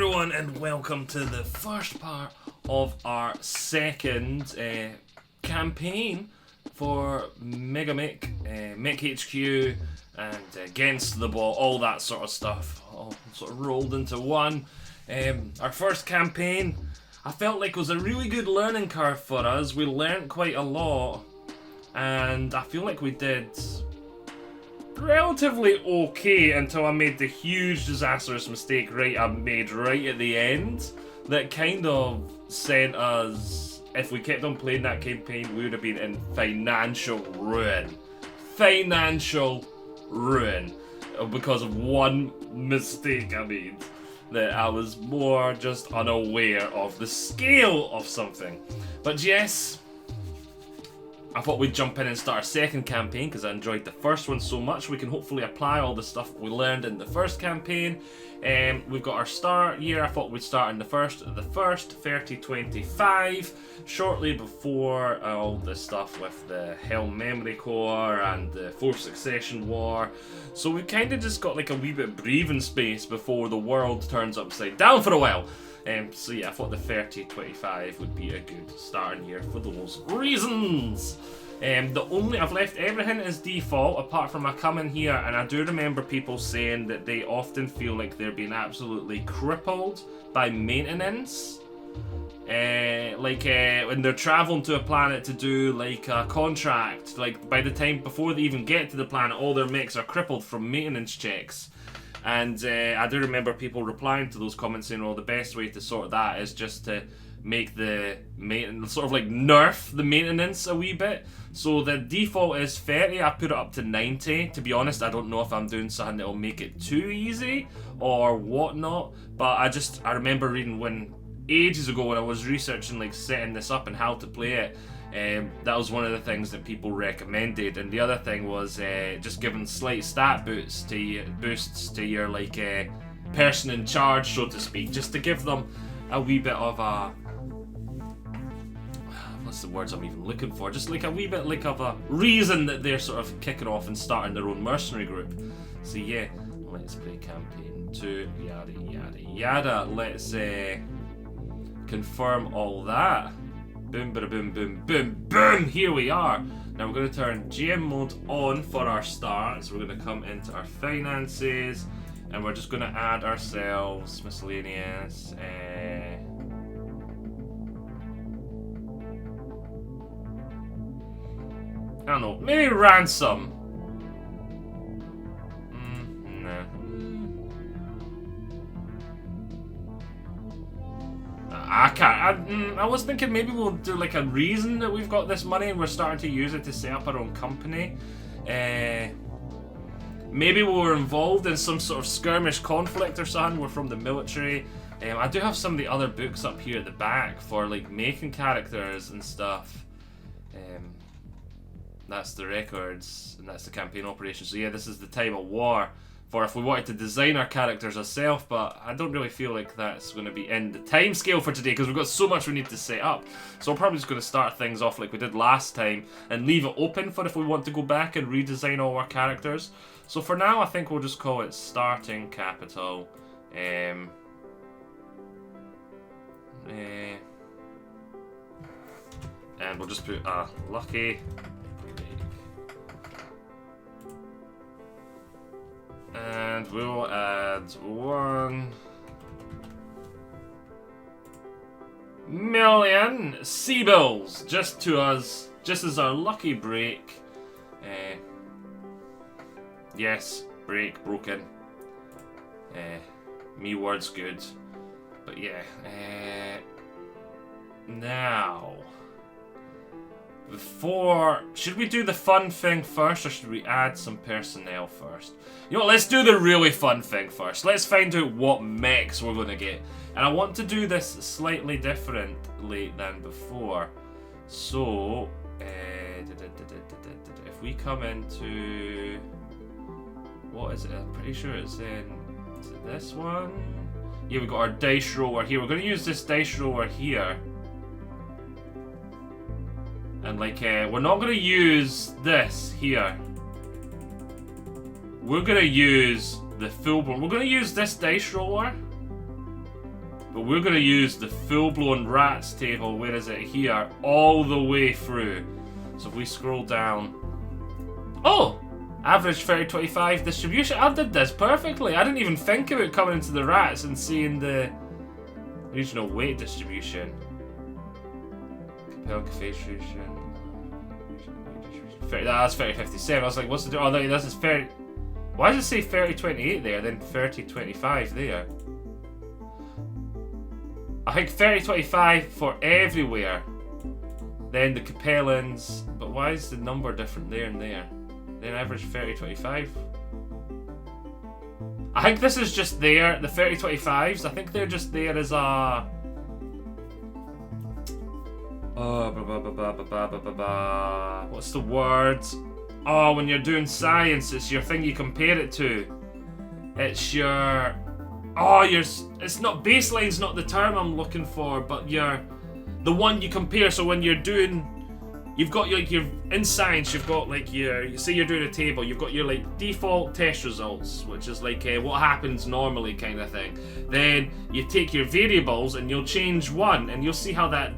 everyone, and welcome to the first part of our second campaign for MeqHQ and Against the Ball, all that sort of stuff, all sort of rolled into one. Our first campaign, I felt like it was a really good learning curve for us. We learnt quite a lot, and I feel like we did relatively okay until I made the huge disastrous mistake I made right at the end that kind of sent us, if we kept on playing that campaign, we would have been in financial ruin because of one mistake I made, that I was more just unaware of the scale of something. But yes, I thought we'd jump in and start our second campaign because I enjoyed the first one so much. We can hopefully apply all the stuff we learned in the first campaign. We've got our start year. I thought we'd start in the first 3025, shortly before all the stuff with the Helm Memory Core and the Fourth Succession War. So we kind of just got like a wee bit of breathing space before the world turns upside down for a while. So yeah, I thought the 3025 would be a good starting year for those reasons. I've left everything as default apart from I come in here, and I do remember people saying that they often feel like they're being absolutely crippled by maintenance. When they're traveling to a planet to do like a contract, like by the time before they even get to the planet, all their mechs are crippled from maintenance checks. And I do remember people replying to those comments saying, well, the best way to sort that is just to make the maintenance, sort of like nerf the maintenance a wee bit. So the default is 30, I put it up to 90. To be honest, I don't know if I'm doing something that will make it too easy or whatnot. But I remember reading ages ago when I was researching like setting this up and how to play it. That was one of the things that people recommended, and the other thing was just giving slight stat boosts to your like person in charge, so to speak, just to give them a wee bit of a, what's the words I'm even looking for? Just like a wee bit like of a reason that they're sort of kicking off and starting their own mercenary group. So yeah, let's play campaign 2, yada yada yada. Let's confirm all that. Boom, bada boom, boom, boom, boom! Here we are! Now we're going to turn GM mode on for our start. So we're going to come into our finances, and we're just going to add ourselves miscellaneous. I don't know, maybe ransom. Nah. I can't. I was thinking maybe we'll do like a reason that we've got this money and we're starting to use it to set up our own company. Maybe we were involved in some sort of skirmish conflict or something. We're from the military. I do have some of the other books up here at the back for like making characters and stuff. That's the records and that's the campaign operation. So yeah, this is the time of war for if we wanted to design our characters ourselves, but I don't really feel like that's going to be in the time scale for today because we've got so much we need to set up. So we're probably just going to start things off like we did last time and leave it open for if we want to go back and redesign all our characters. So for now, I think we'll just call it starting capital. And we'll just put lucky. And we'll add 1 million C-bills just to us, just as our lucky break. Yes, broken. Me word's good. But yeah. Now, should we do the fun thing first, or should we add some personnel first? You know what, let's do the really fun thing first. Let's find out what mechs we're going to get. And I want to do this slightly differently than before. So, if we come into, what is it? I'm pretty sure it's in, is it this one? Yeah, we've got our dice roller here. We're going to use this dice roller here. And like, we're not going to use this here. We're going to use the full blown. We're going to use this dice roller. But we're going to use the full-blown rats table, where is it here, all the way through. So if we scroll down... Oh! Average 30-25 distribution. I did this perfectly. I didn't even think about coming into the rats and seeing the regional weight distribution. Compel distribution. That's 30-57. I was like, what's the... Oh, no, this is 30... Why does it say 30-28 there, then 30-25 there? I think 30-25 for everywhere. Then the Capellans. But why is the number different there and there? Then average 30-25. I think this is just there, the 30-25s. I think they're just there as a... What's the word? Oh, when you're doing science, it's your thing you compare it to. It's your... Oh, it's not... Baseline's not the term I'm looking for, but the one you compare. So when you're doing... You've got your in science, you've got like your... Say you're doing a table, you've got your like default test results, which is like what happens normally kind of thing. Then you take your variables and you'll change one, and you'll see how that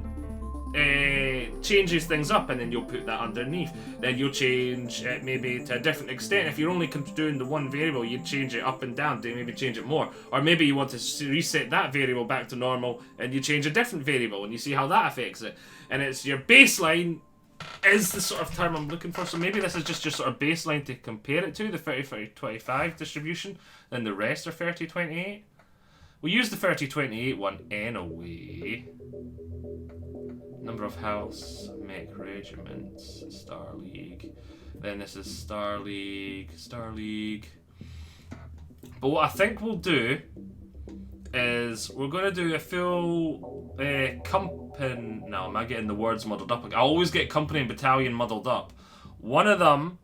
changes things up, and then you'll put that underneath. Then you'll change it maybe to a different extent. If you're only doing the one variable, you'd change it up and down to maybe change it more. Or maybe you want to reset that variable back to normal and you change a different variable and you see how that affects it. And it's your baseline is the sort of term I'm looking for. So maybe this is just your sort of baseline to compare it to, the 30-25 distribution, then the rest are 30-28. We'll use the 30-28 one anyway. Number of house, mech regiments, Star League. Then this is Star League. But what I think we'll do is we're going to do a full company... No, am I getting the words muddled up? I always get company and battalion muddled up. One of them,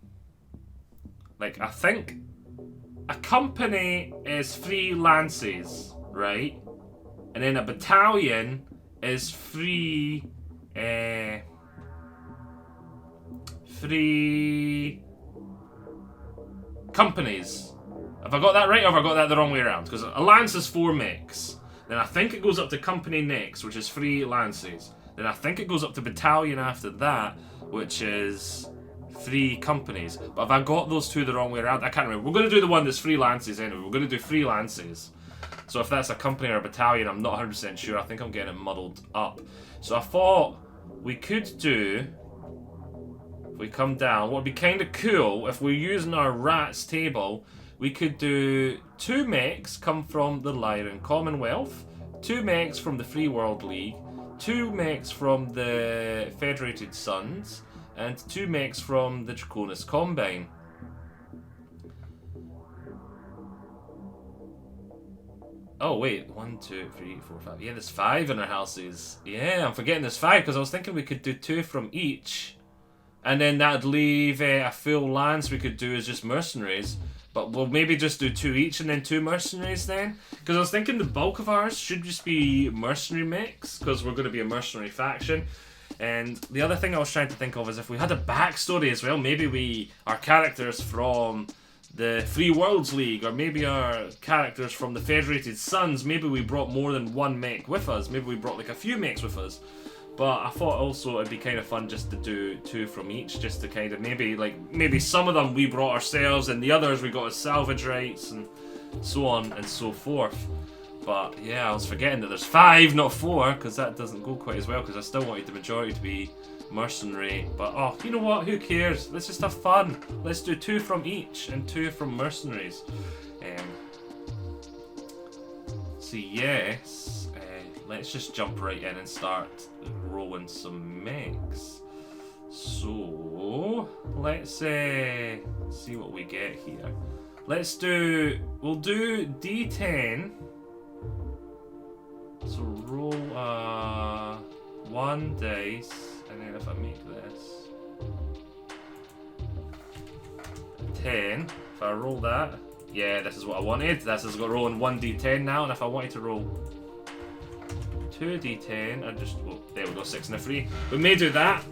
like I think a company is 3 lances, right? And then a battalion is 3 companies. Have I got that right, or have I got that the wrong way around? Because a lance is 4 mechs. Then I think it goes up to company next, which is 3 lances. Then I think it goes up to battalion after that, which is 3 companies. But have I got those two the wrong way around? I can't remember. We're going to do the one that's 3 lances anyway. We're going to do 3 lances. So if that's a company or a battalion, I'm not 100% sure. I think I'm getting it muddled up. So I thought we could do... If we come down, what would be kind of cool, if we're using our rats table, we could do 2 mechs come from the Lyran Commonwealth, 2 mechs from the Free World League, 2 mechs from the Federated Suns, and 2 mechs from the Draconis Combine. Oh wait, 1, 2, 3, 4, 5. Yeah, there's 5 in our houses. Yeah, I'm forgetting there's 5 because I was thinking we could do 2 from each. And then that'd leave a full lance we could do as just mercenaries. But we'll maybe just do 2 each and then 2 mercenaries then. Because I was thinking the bulk of ours should just be mercenary mechs, because we're going to be a mercenary faction. And the other thing I was trying to think of is if we had a backstory as well, maybe our characters from the Free Worlds League, or maybe our characters from the Federated Suns, maybe we brought more than 1 mech with us. Maybe we brought like a few mechs with us. But I thought also it'd be kind of fun just to do 2 from each, just to kind of maybe some of them we brought ourselves and the others we got as salvage rights and so on and so forth. But yeah, I was forgetting that there's 5, not 4, because that doesn't go quite as well, because I still wanted the majority to be mercenary. But oh, you know what, who cares? Let's just have fun. Let's do 2 from each and 2 from mercenaries. So yes, let's just jump right in and start rolling some mechs. So let's see what we get here. We'll do D10. So roll 1 dice, and then if I make this 10, if I roll that, yeah, this is what I wanted. This is going rolling 1d10 now, and if I wanted to roll 2d10, I just, well, there we go, 6 and a 3. We may do that,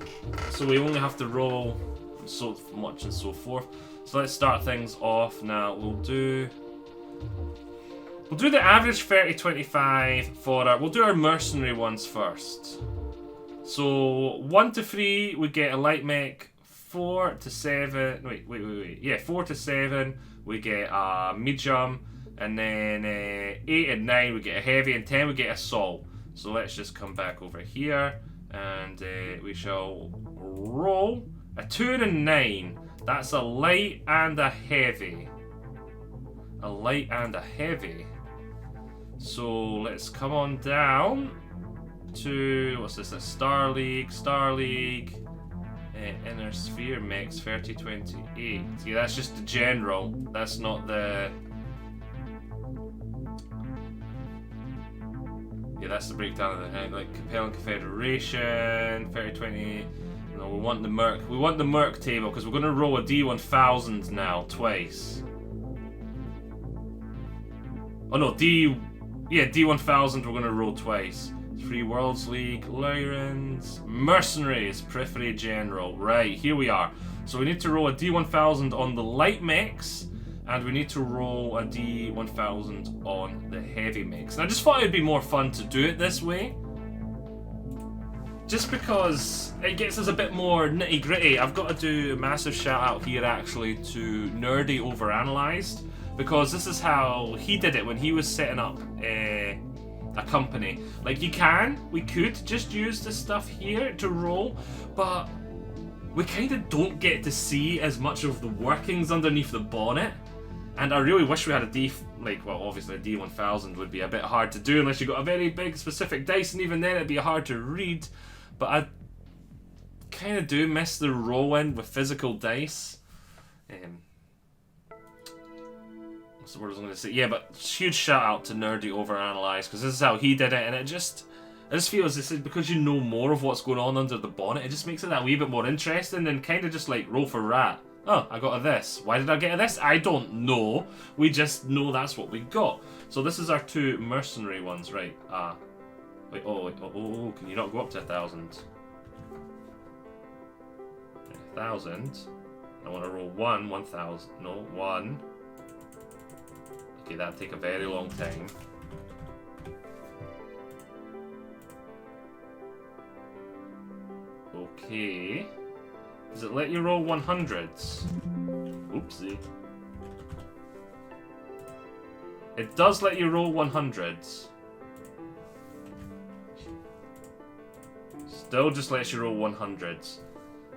so we only have to roll so much and so forth. So let's start things off now. We'll do We'll do the average 30-25 for our... We'll do our mercenary ones first. So 1 to 3 we get a light mech. 4 to 7... Wait. Yeah, 4 to 7 we get a medium. And then 8 and 9 we get a heavy. And 10 we get assault. So let's just come back over here. And we shall roll a 2 and a 9. That's a light and a heavy. A light and a heavy. So let's come on down to, what's this, a Star League, Inner Sphere Mix 3028. Yeah, that's just the general, that's not the... Yeah, that's the breakdown of the, like, Compelling Confederation, 3028. No, we want the merc table, because we're going to roll a D1000 now, twice. Oh no, D1000 we're going to roll twice. Free Worlds League, Lyrans, Mercenaries, Periphery General. Right, here we are. So we need to roll a D1000 on the light mechs, and we need to roll a D1000 on the heavy mechs. And I just thought it'd be more fun to do it this way. Just because it gets us a bit more nitty gritty. I've got to do a massive shout out here actually to Nerdy Overanalyzed. Because this is how he did it when he was setting up a company. Like we could just use this stuff here to roll, but we kind of don't get to see as much of the workings underneath the bonnet. And I really wish we had a well, obviously a D1000 would be a bit hard to do unless you got a very big specific dice, and even then it'd be hard to read. But I kind of do miss the rolling with physical dice. What's the word I was going to say? Yeah, but huge shout out to Nerdy Overanalyzed, because this is how he did it, and I just feel as this is because you know more of what's going on under the bonnet, it just makes it that wee bit more interesting than kind of just like roll for rat. Oh, I got a this. Why did I get a this? I don't know. We just know that's what we got. So this is our 2 mercenary ones, right? Wait, oh, can you not go up to 1,000? 1,000. I want to roll 1,000. No, 1. Okay, that'll take a very long time. Okay. Does it let you roll 100s? Oopsie. It does let you roll 100s. Still just lets you roll 100s.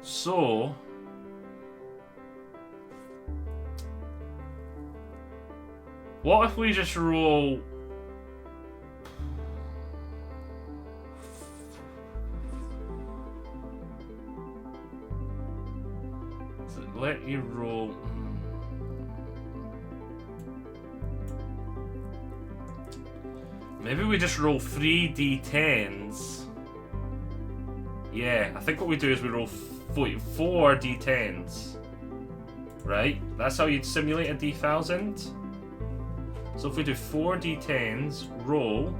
So... what if we just roll... Does it let you roll... Maybe we just roll 3 D10s. Yeah, I think what we do is we roll 4 D10s. Right? That's how you'd simulate a D1000. So if we do 4 D10s, roll...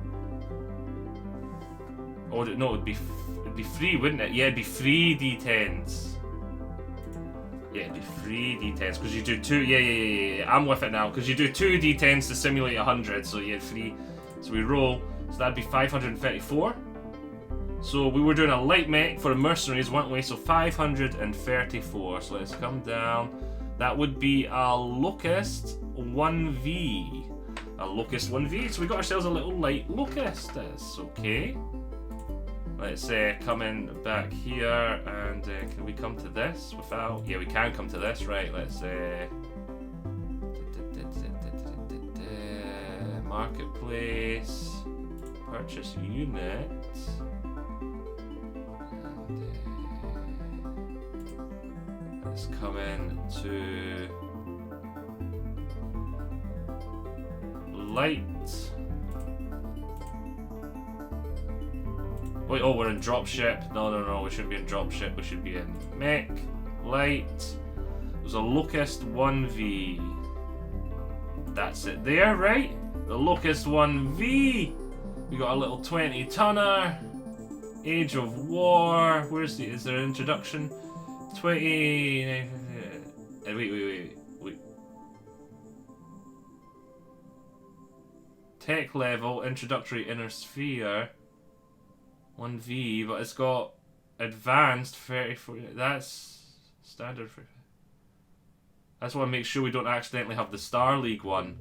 Oh no, it'd be 3, wouldn't it? Yeah, it'd be 3 D10s. Yeah, it'd be 3 D10s, because you do 2... Yeah, I'm with it now, because you do 2 D10s to simulate 100, so yeah, 3... So we roll, so that'd be 534. So we were doing a light mech for the mercenaries, weren't we? So 534. So let's come down. That would be a Locust 1V. A Locust 1V. So we got ourselves a little light Locust. That's okay. Let's come in back here, and can we come to this without... Yeah, we can come to this. Right, let's... Marketplace, purchase unit, and let's come in to light. Wait, oh, we're in dropship. No, we shouldn't be in dropship. We should be in mech, light. There's a Locust 1V. That's it there, right? The Locust 1V. We got a little 20 tonner. Age of War. Where's the... Is there an introduction? 20... Wait. Tech level, introductory inner sphere. 1V, but it's got advanced 34. That's standard for. I just want to make sure we don't accidentally have the Star League one.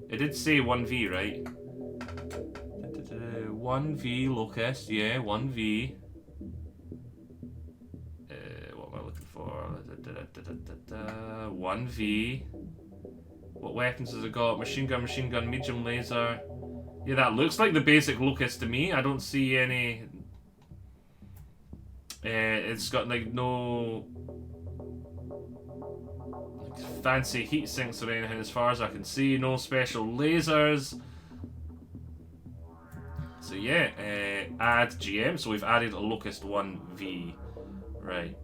It did say 1V, right? 1V Locust, yeah, 1V. What am I looking for? 1V. What weapons has it got? Machine gun, medium laser. Yeah, that looks like the basic Locust to me. I don't see any. It's got like no fancy heat sinks or anything as far as I can see. No special lasers. So yeah, add GM. So we've added a Locust 1V. Right.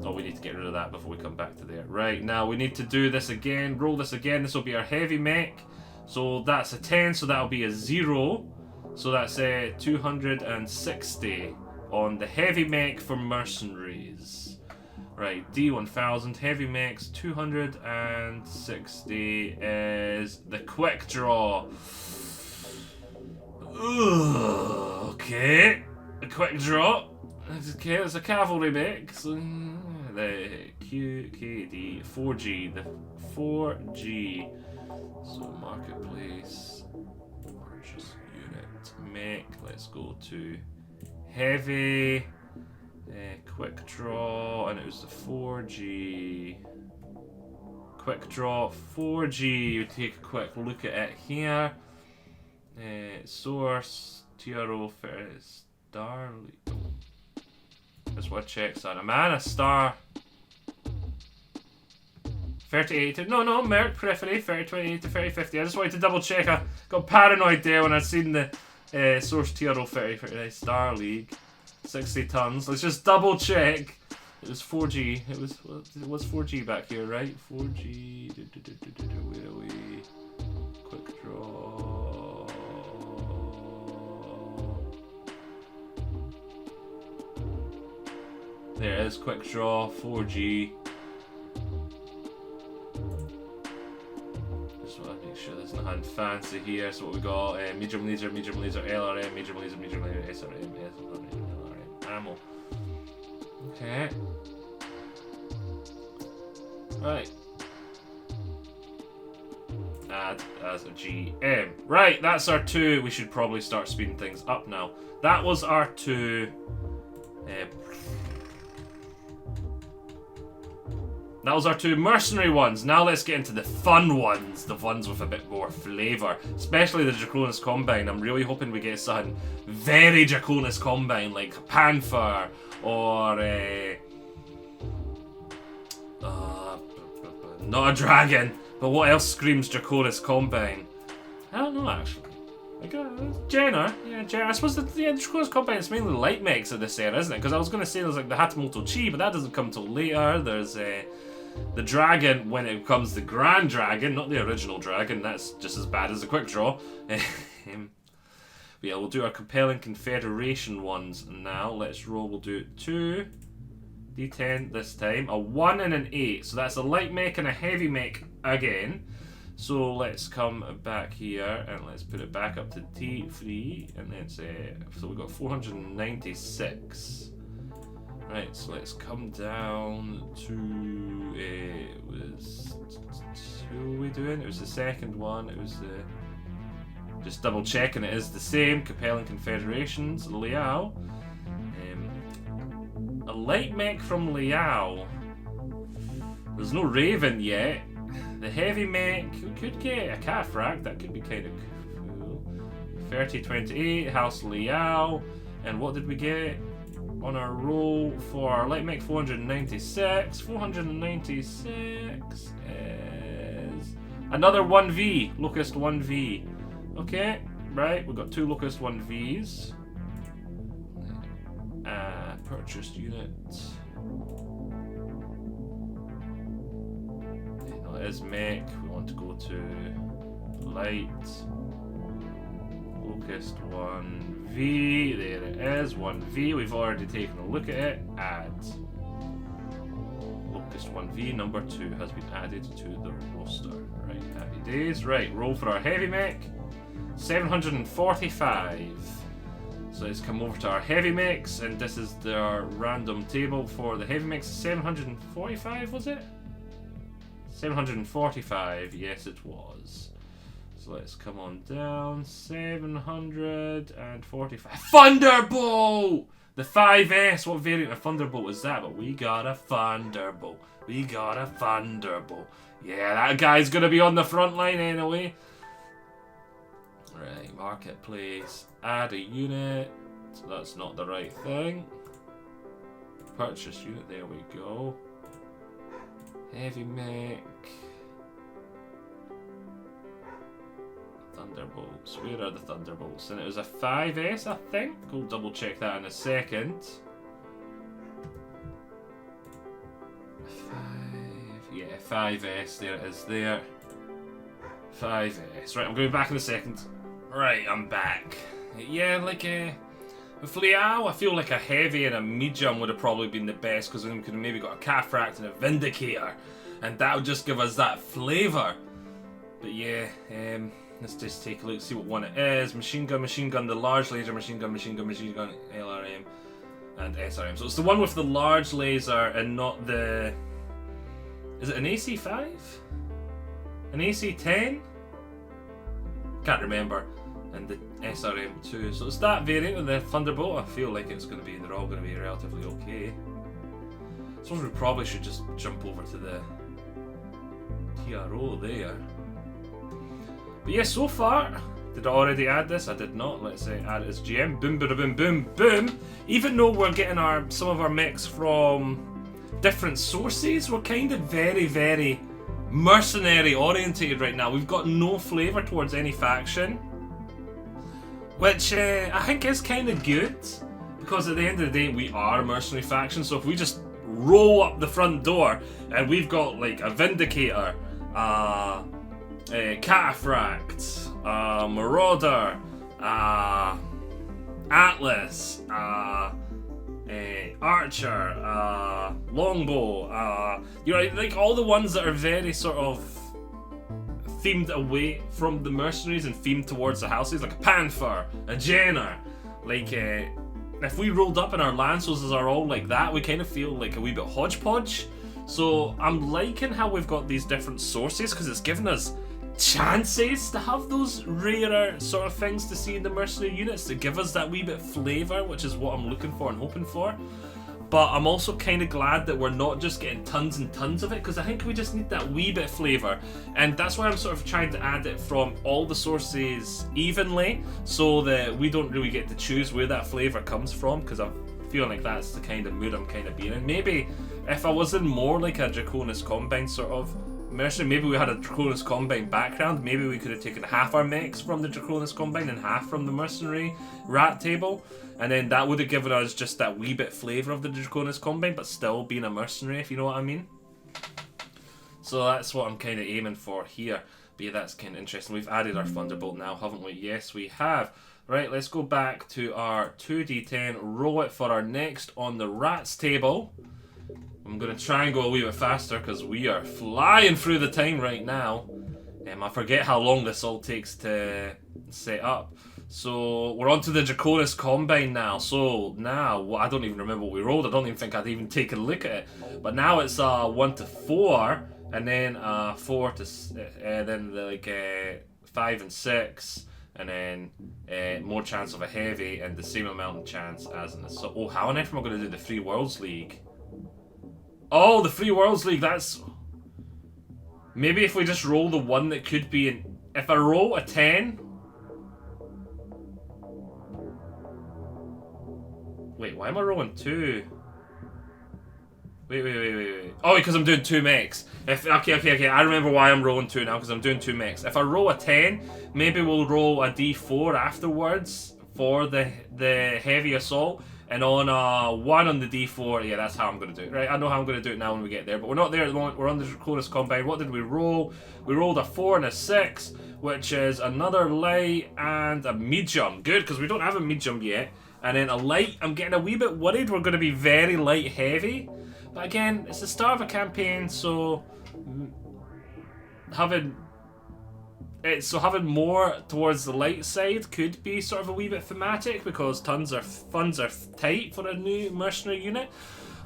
Oh, we need to get rid of that before we come back to there. Right, now we need to do this again. Roll this again. This will be our heavy mech. So that's a 10, so that'll be a 0. So that's 260 on the heavy mech for mercenaries. Right, D1000, heavy mechs, 260 is the quick draw. Ugh, okay, a quick draw. Okay, it's a cavalry mech. So the QKD 4G, the 4G. So marketplace, purchase unit, mech. Let's go to heavy, quick draw, and it was the 4G. Quick draw 4G. You take a quick look at it here. Source TRO Starly. That's what checks on a man. A star. 3080. No, merc periphery. 3028 to 3050. I just wanted to double check. I got paranoid there when I seen the source TRO 30 Star League. 60 tons. Let's just double check. It was 4G. It was 4G back here, right? 4G. Where are we? Quick draw. There it is. Quick draw. 4G. Just want to make sure there's nothing fancy here. So what we got? Medium laser, LRM, medium laser, SRM, LRM, ammo. Okay. Right. Add as a GM. Right, that's our 2. We should probably start speeding things up now. That was our 2. That was our 2 mercenary ones. Now let's get into the fun ones. The ones with a bit more flavour. Especially the Draconis Combine. I'm really hoping we get something very Draconis Combine. Like Panther. Or not a dragon. But what else screams Draconis Combine? I don't know actually. Like Jenner. Yeah, Jenner. I suppose the Draconis Combine is mainly light mechs of this era, isn't it? Because I was going to say there's like the Hatamoto Chi, but that doesn't come till later. There's the dragon when it becomes the Grand Dragon, not the original dragon. That's just as bad as the quick draw. But yeah, we'll do our compelling confederation ones now. Let's roll. We'll do 2 D10 this time. A 1 and an 8. So that's a light mech and a heavy mech again. So let's come back here and let's put it back up to T3. And then say, so we've got 496. Right, so let's come down to, it was, who were we doing? It was the second one, it was the, just double checking it is the same, compelling confederations, Liao. A light mech from Liao. There's no Raven yet. The heavy mech, we could get a calf rack, that could be kind of cool. 3028, House Liao. And what did we get? On our roll for light mech 496. 496 is another 1V, Locust 1V. Okay, right, we've got 2 Locust 1Vs. Purchased unit. No, it is mech. We want to go to light. Locust 1V, there it is, 1V, we've already taken a look at it, add Focused 1V number 2 has been added to the roster. Right, happy days. Right, roll for our heavy mech. 745. So let's come over to our heavy mechs, and this is their random table for the heavy mechs. 745, was it? 745, yes it was. So let's come on down. 745. Thunderbolt! The 5S, what variant of Thunderbolt is that? But we got a Thunderbolt. We got a Thunderbolt. Yeah, that guy's gonna be on the front line anyway. Right, marketplace. Add a unit. So that's not the right thing. Purchase unit, there we go. Heavy mech. Thunderbolts. Where are the Thunderbolts? And it was a 5S, I think. We'll double check that in a second. 5S, there it is there. 5S. Right, I'm going back in a second. Right, I'm back. Yeah, like with Liao, I feel like a heavy and a medium would have probably been the best, because then we could have maybe got a Cataphracts and a Vindicator, and that would just give us that flavour. But yeah, let's just take a look, see what one it is. Machine gun, the large laser, machine gun, LRM, and SRM. So it's the one with the large laser and not the... Is it an AC5? An AC10? Can't remember. And the SRM2. So it's that variant of the Thunderbolt. I feel like it's going to be, they're all going to be relatively okay. I suppose we probably should just jump over to the TRO there. But yeah, so far, did I already add this? I did not. Let's say add it as GM. Boom, boom, boom, boom, boom. Even though we're getting some of our mechs from different sources, we're kind of very, very mercenary orientated right now. We've got no flavour towards any faction, which I think is kind of good, because at the end of the day we are a mercenary faction. So if we just roll up the front door and we've got like a Vindicator, a Cataphract, Marauder, Atlas, Archer, Longbow, you know, like all the ones that are very sort of themed away from the mercenaries and themed towards the houses, like a Panther, a Jenner. Like, if we rolled up and our Lancers are all like that, we kind of feel like a wee bit hodgepodge. So I'm liking how we've got these different sources, because it's given us chances to have those rarer sort of things to see in the mercenary units to give us that wee bit flavour, which is what I'm looking for and hoping for. But I'm also kind of glad that we're not just getting tons and tons of it, because I think we just need that wee bit flavour. And that's why I'm sort of trying to add it from all the sources evenly, so that we don't really get to choose where that flavour comes from, because I'm feeling like that's the kind of mood I'm kind of being in. Maybe if I was in more like a Draconis Combine sort of mercenary, maybe we had a Draconis Combine background, maybe we could have taken half our mechs from the Draconis Combine and half from the mercenary rat table, and then that would have given us just that wee bit flavour of the Draconis Combine, but still being a mercenary, if you know what I mean. So that's what I'm kind of aiming for here. But yeah, that's kind of interesting. We've added our Thunderbolt now, haven't we? Yes, we have. Right, let's go back to our 2d10, roll it for our next on the rats table. I'm going to try and go a wee bit faster, because we are flying through the time right now. I forget how long this all takes to set up. So we're on to the Draconis Combine now. So now, I don't even remember what we rolled. I don't even think I'd even taken a look at it. But now it's 1 to 4, and then 4 to, then like 5 and 6, and then more chance of a heavy, and the same amount of chance as in the... So, oh, how on earth am I going to do the Free Worlds League? Oh, the Free Worlds League, that's... Maybe if we just roll the one that could be in... If I roll a 10... Wait, why am I rolling 2? Wait. Oh, because I'm doing 2 mechs. Okay. I remember why I'm rolling 2 now, because I'm doing 2 mechs. If I roll a 10, maybe we'll roll a d4 afterwards for the heavy assault. And on 1 on the d4, yeah, that's how I'm going to do it. Right, I know how I'm going to do it now when we get there. But we're not there at the moment. We're on the Draconis Combine. What did we roll? We rolled a 4 and a 6, which is another light and a medium. Good, because we don't have a medium yet. And then a light, I'm getting a wee bit worried we're going to be very light heavy. But again, it's the start of a campaign, so having more towards the light side could be sort of a wee bit thematic, because funds are tight for a new mercenary unit.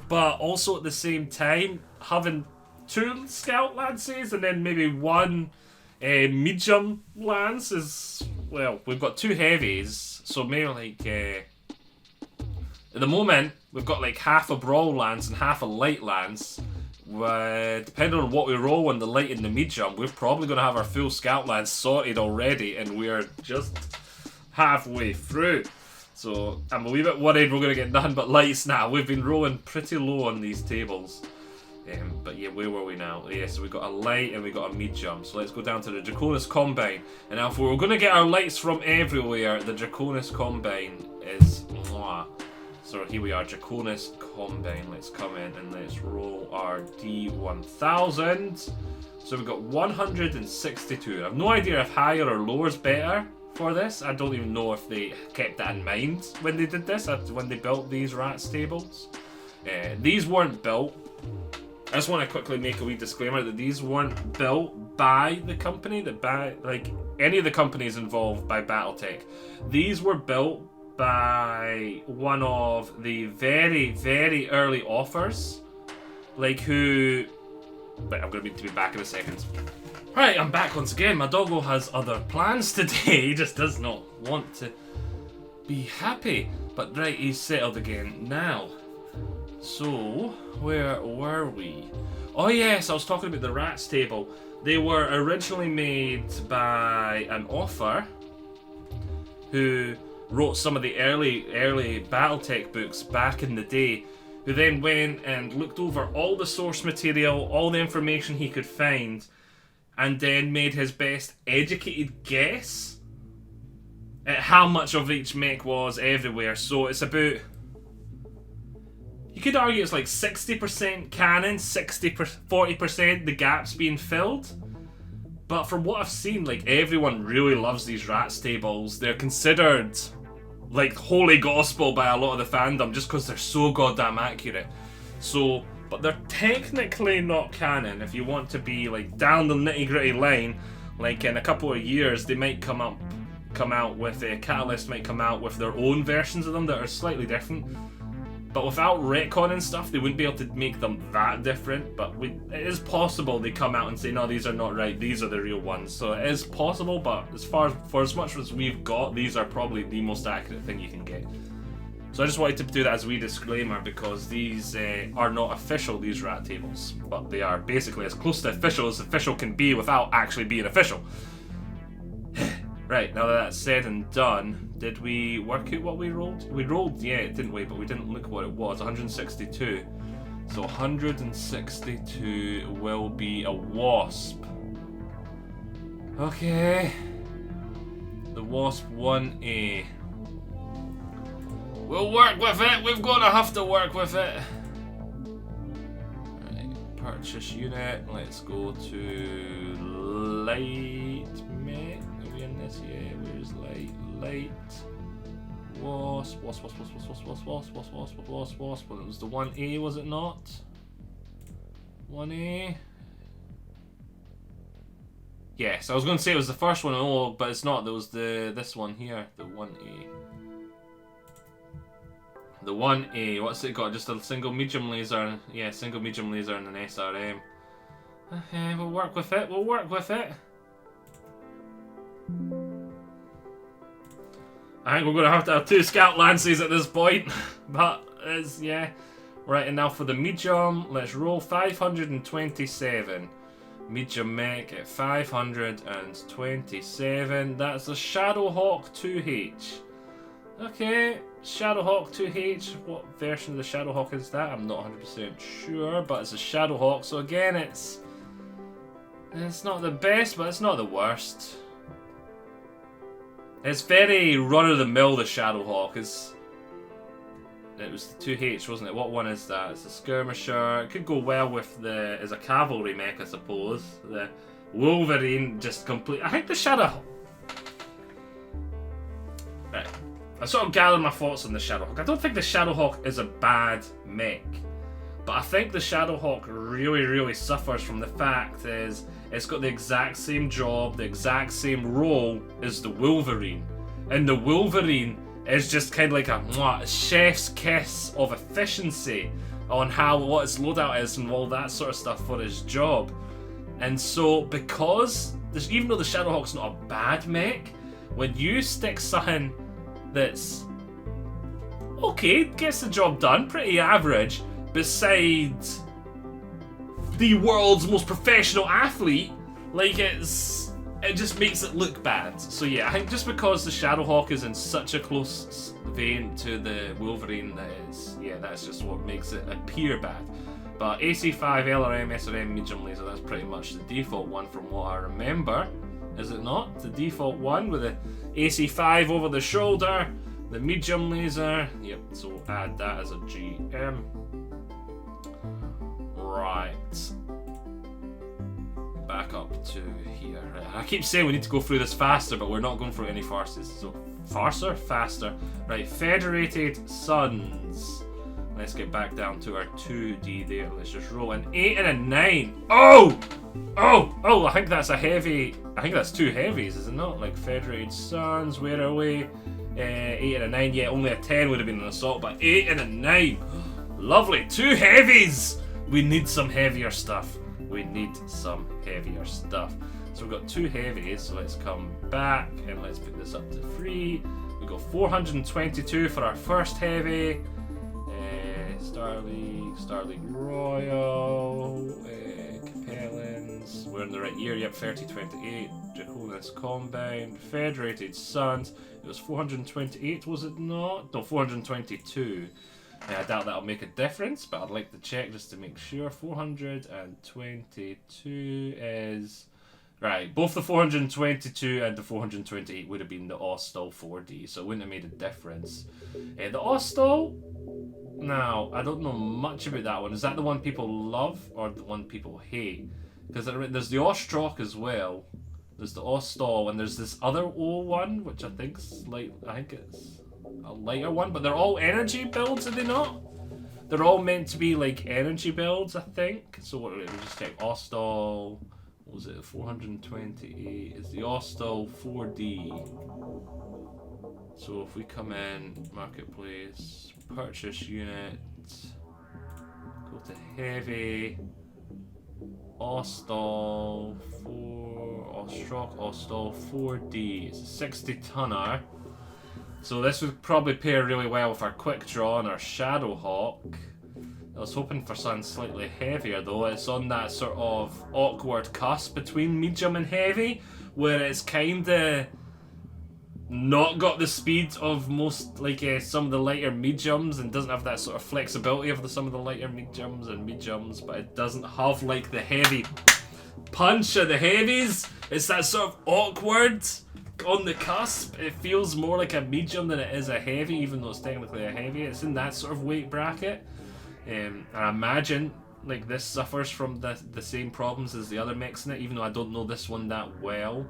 But also at the same time, having 2 scout lances and then maybe 1 medium lance is, well, we've got 2 heavies, so maybe like at the moment we've got like half a brawl lance and half a light lance. Depending on what we roll on the light and the medium, we're probably going to have our full scout lance sorted already, and we're just halfway through. So I'm a wee bit worried we're going to get nothing but lights now. We've been rolling pretty low on these tables. But yeah, where were we now? Yeah, so we got a light and we got a medium. So let's go down to the Draconis Combine. And now if we're going to get our lights from everywhere, the Draconis Combine is... So here we are, Draconis Combine. Let's come in and let's roll our D1000. So we've got 162. I have no idea if higher or lower is better for this. I don't even know if they kept that in mind when they did this, when they built these rat stables. These weren't built. I just want to quickly make a wee disclaimer that these weren't built by the company, like any of the companies involved by BattleTech. These were built by one of the very, very early authors, like who... But I'm going to be back in a second. Right, I'm back once again. My doggo has other plans today. He just does not want to be happy. But right, he's settled again now. So, where were we? Oh yes, I was talking about the rat stable. They were originally made by an author who wrote some of the early BattleTech books back in the day, who then went and looked over all the source material, all the information he could find, and then made his best educated guess at how much of each mech was everywhere. So it's about... You could argue it's like 60% canon, 40% the gaps being filled. But from what I've seen, like, everyone really loves these rat stables. They're considered like holy gospel by a lot of the fandom just because they're so goddamn accurate. So, but they're technically not canon. If you want to be like down the nitty-gritty line, like in a couple of years they might come out with Catalyst might come out with their own versions of them that are slightly different. But without retcon and stuff, they wouldn't be able to make them that different. But it is possible they come out and say, no, these are not right, these are the real ones. So it is possible, but for as much as we've got, these are probably the most accurate thing you can get. So I just wanted to do that as a wee disclaimer, because these are not official, these rat tables. But they are basically as close to official can be without actually being official. Right, now that that's said and done, did we work out what we rolled? We rolled, yeah, didn't we? But we didn't look what it was. 162. So 162 will be a wasp. Okay. The wasp 1A. We'll work with it. We're gonna have to work with it. Right, purchase unit. Let's go to light mech. In this, yeah, where's light? Wasp. Well, it was the 1A, was it not? 1A? Yes, I was going to say it was the first one, but it's not. There was this one here, the 1A. The 1A, what's it got? Just a single medium laser. Yeah, single medium laser and an SRM. Okay, we'll work with it. I think we're going to have 2 scout lances at this point, but yeah. Right, and now for the medium, let's roll 527. Medium mech at 527. That's a Shadowhawk 2H. Okay, Shadowhawk 2H. What version of the Shadowhawk is that? I'm not 100% sure, but it's a Shadowhawk. So again, it's not the best, but it's not the worst. It's very run-of-the-mill, the Shadowhawk. It was the 2H, wasn't it? What one is that? It's a skirmisher. It could go well with as a cavalry mech, I suppose. The Wolverine just complete... I think the Shadowhawk... Right. I sort of gathered my thoughts on the Shadowhawk. I don't think the Shadowhawk is a bad mech. But I think the Shadowhawk really suffers from the fact is it's got the exact same job, the exact same role as the Wolverine. And the Wolverine is just kind of like a chef's kiss of efficiency on what its loadout is and all that sort of stuff for his job. And so because, even though the Shadowhawk's not a bad mech, when you stick something that's okay, gets the job done, pretty average, besides the world's most professional athlete, like it just makes it look bad. So yeah, I think just because the Shadowhawk is in such a close vein to the Wolverine, that's just what makes it appear bad. But AC5, LRM, SRM, medium laser, that's pretty much the default one from what I remember. Is it not? The default one with the AC5 over the shoulder, the medium laser. Yep, so add that as a GM. Right. Back up to here. I keep saying we need to go through this faster, but we're not going through any farces. So, faster. Right, Federated Suns. Let's get back down to our 2D there. Let's just roll an 8 and a 9. Oh! I think that's a heavy. I think that's 2 heavies, is it not? Like Federated Suns, where are we? 8 and a 9. Yeah, only a 10 would have been an assault, but 8 and a 9. Lovely. 2 heavies! We need some heavier stuff. So we've got 2 heavies, so let's come back and let's put this up to 3. We got 422 for our first heavy. Star League Royal, Capellans, we're in the right year, yep, 3028, Draconis Combine, Federated Suns, it was 428, was it not? No, 422. I doubt that'll make a difference, but I'd like to check just to make sure. 422 is... Right, both the 422 and the 428 would have been the Ostall 4D, so it wouldn't have made a difference. The Ostall... Now, I don't know much about that one. Is that the one people love or the one people hate? Because there's the Ostrock as well. There's the Ostall, and there's this other old one, which I think's like, I think it's a lighter one, but they're all energy builds, are they not? They're all meant to be like energy builds, I think. So what? Let me just check. Ostall, what was it? 428 is the Ostall 4D. So if we come in, marketplace, purchase unit, go to heavy, Ostall 4, Ostall 4D. It's a 60 tonner. So this would probably pair really well with our quick draw and our Shadowhawk. I was hoping for something slightly heavier though. It's on that sort of awkward cusp between medium and heavy, where it's kinda not got the speed of most, like some of the lighter mediums, and doesn't have that sort of flexibility of some of the lighter mediums, but it doesn't have like the heavy punch of the heavies. It's that sort of awkward on the cusp. It feels more like a medium than it is a heavy, even though it's technically a heavy. It's in that sort of weight bracket. And I imagine like this suffers from the same problems as the other mechs in it, even though I don't know this one that well.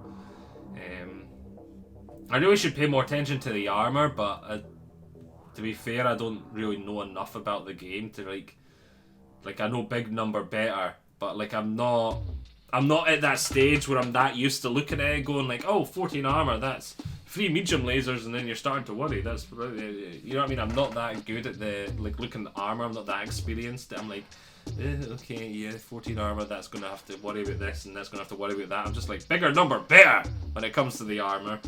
I really should pay more attention to the armor, but to be fair, I don't really know enough about the game to like I know big number better, but like I'm not at that stage where I'm that used to looking at it going like, oh, 14 armor, that's 3 medium lasers, and then you're starting to worry. That's, you know what I mean? I'm not that good at the looking at the armor. I'm not that experienced. I'm like, okay, yeah, 14 armor, that's gonna have to worry about this, and that's gonna have to worry about that. I'm just like, bigger number better when it comes to the armor.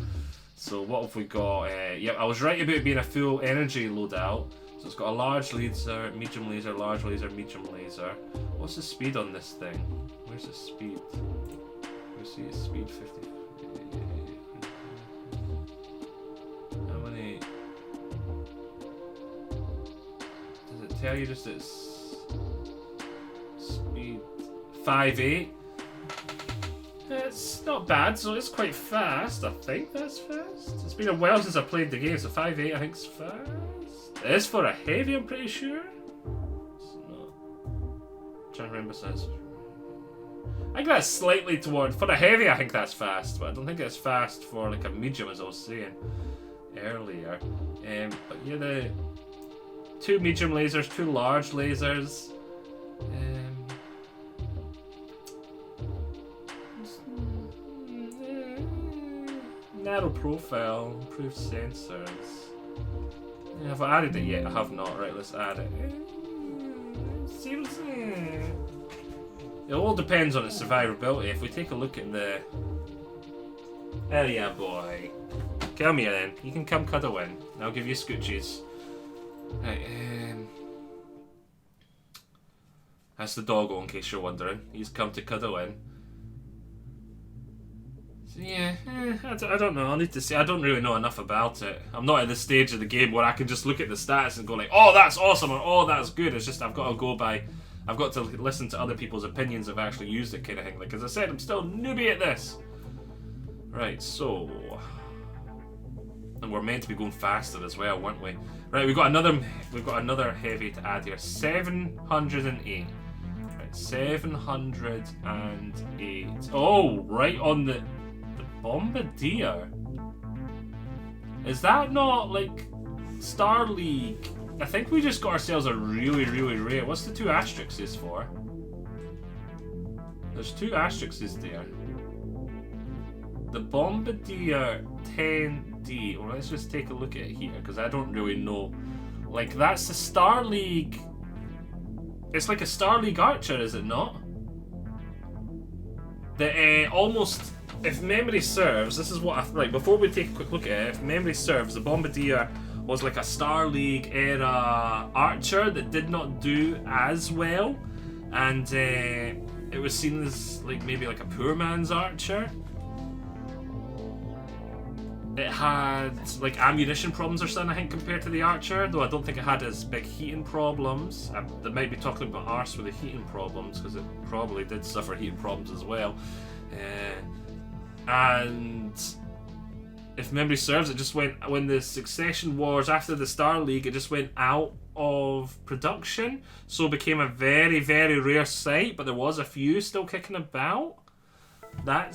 So what have we got? Yep, I was right about it being a full energy loadout. So it's got a large laser, large laser, medium laser. What's the speed on this thing? Where's the speed? Let's see, it's speed 50. How many? Does it tell you just its speed? 5.8. It's not bad, so it's quite fast. I think that's fast. It's been a while since I played the game, so 5.8 I think is fast. It is for a heavy, I'm pretty sure. It's not. I'm trying to remember size. I think that's slightly toward, for a heavy I think that's fast, but I don't think it's fast for like a medium, as I was saying earlier. But yeah, the 2 medium lasers, 2 large lasers. Narrow profile, improved sensors. Yeah, have I added it yet? I have not. Right, let's add it. Seriously? It all depends on its survivability. If we take a look at the... Oh yeah, boy. Come here then. You can come cuddle in. I'll give you scoochies. Right, that's the doggo in case you're wondering. He's come to cuddle in. So yeah, I don't know. I'll need to see. I don't really know enough about it. I'm not at the stage of the game where I can just look at the stats and go like, oh, that's awesome, or oh, that's good. It's just I've got to go by... I've got to listen to other people's opinions that have actually used it, kind of thing. Like, as I said, I'm still newbie at this. Right, so... And we're meant to be going faster as well, weren't we? Right, we've got another heavy to add here. 708. Right, 708. Oh, right on the Bombardier. Is that not like Star League? I think we just got ourselves a really, really rare. What's the 2 asterisks for? There's 2 asterisks there. The Bombardier 10D. Well, let's just take a look at it here, because I don't really know. Like, that's the Star League. It's like a Star League Archer, is it not? The almost, if memory serves, this is what I like. Before we take a quick look at it, if memory serves, the Bombardier was like a Star League era Archer that did not do as well, and it was seen as like maybe like a poor man's Archer. It had like ammunition problems or something, I think, compared to the Archer, though I don't think it had as big heating problems. They might be talking about arse with the heating problems, because it probably did suffer heating problems as well. And if memory serves, it just went, when the Succession Wars after the Star League, it just went out of production, so it became a very, very rare sight, but there was a few still kicking about. I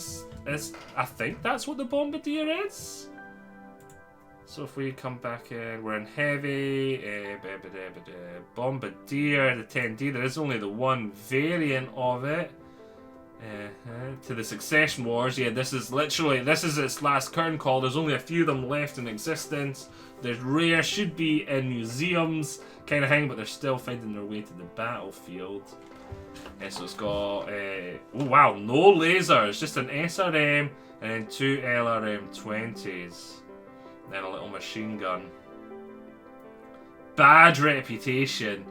think that's what the Bombardier is. So if we come back in, we're in heavy, Bombardier, the 10D, there is only the one variant of it. To the Succession Wars, yeah, this is its last curtain call. There's only a few of them left in existence. They're rare, should be in museums, kind of thing, but they're still finding their way to the battlefield. So it's got, oh wow, no lasers, just an SRM and then 2 LRM-20s. Then a little machine gun. Bad reputation.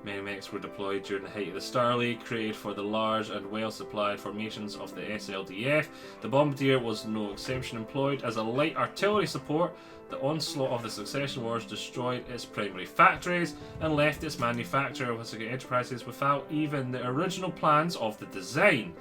Many mechs were deployed during the height of the Star League, created for the large and well-supplied formations of the SLDF. The Bombardier was no exception. Employed as a light artillery support, the onslaught of the Succession Wars destroyed its primary factories and left its manufacturer, Wakazashi Enterprises, without even the original plans of the design.